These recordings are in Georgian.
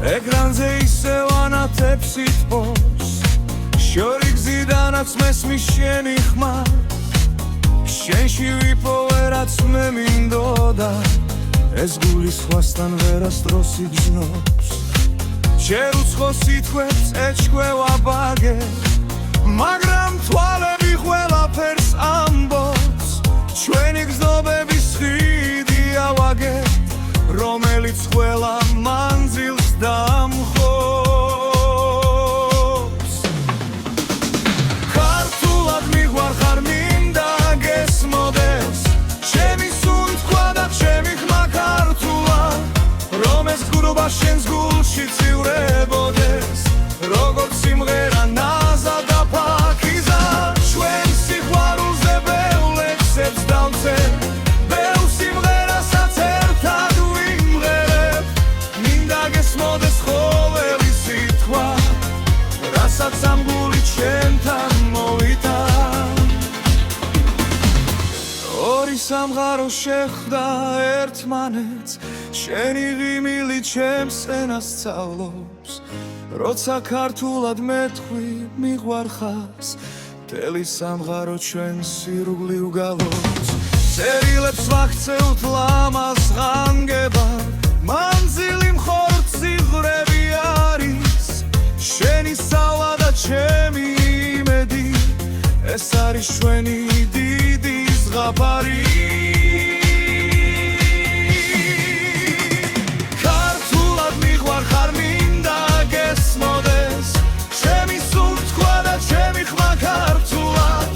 ეკრანზე ისევ ანათებს ითბობს შორი გზიდანაც მესმის შენი ხმა შენში ვიპოვე რაც მე მინდოდა ეს გული სხვასთან ვერასდროს იგრძნობს შენ უცხო სიტყვებს ეჩქვევა ბაგე მაგრამ თვალები ყველაფერს ამბობს ჩვენი გზნობების ხიდი ავაგეთ რომელიც ყველა მანძილს დამხობს ქართულად მიგვარხარ მინდა გესმოდეს ჩემი სუნთქვა და ჩემი ხმა ქართულად რომ ეს გურობა შენს გულში ცივრებოდეს როგორც სიმღერა ნაზა და ფაქიზა ჩვენ სიყვარულზე ბევრ ლექსებს დავწერთ სამ გული ჩემთან მოვიდა ორი სამღარო შეხვდა ერთმანეთს შენი ღიმილი ჩემს ენას სწავლობს როცა ქართულად მეთხვი მიყვარხარს მთელი სამღარო ჩვენ სირგლივ გალობს წერილებს ვახცევთ ლამაზ ღანგება მანძილი მხოლოდ სიღრები არის შენი სწავლა და ჩემი იმედი ეს არის ჩვენი დიდი ზღაპარი ქართულად მიყვარხარ მინდა გესმოდეს ჩემი სუნთქვა და ჩემი ხმა ქართულად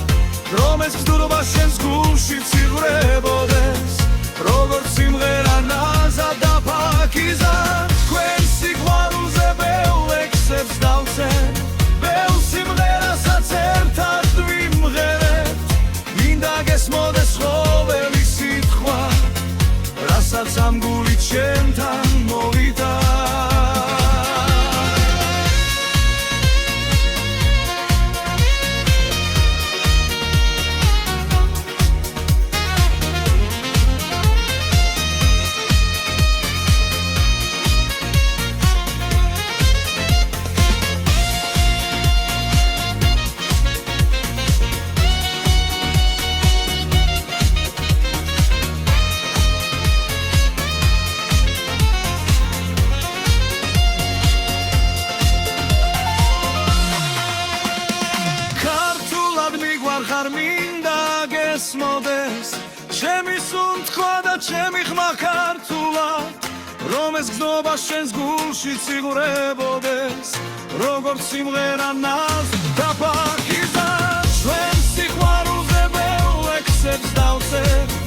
რომ ეს გზნობა შენს გულში ცივრებოდეს როგორც სიმღერა ნაზა და ფაქიზა თქვენ სიყვარულზე ბევრ ლექსებს დავწერთ ბევრ სიმღერასაც ერთად ვიმღერებთ მინდა გესმოდეს ყოველი სიტყვა რასაც ამ გული ჩემთან მოვიდა ხარ მინდა გესმოდეს ჩემი სუნთქვა და ჩემი ხმა ქართულად რომ ეს გზნობა შენს გულში ცივრებოდეს როგორც სიმღერა ნაზ და ფაქიზა ჩვენ სიყვარულზე ბევრ ლექსებს დავწერთ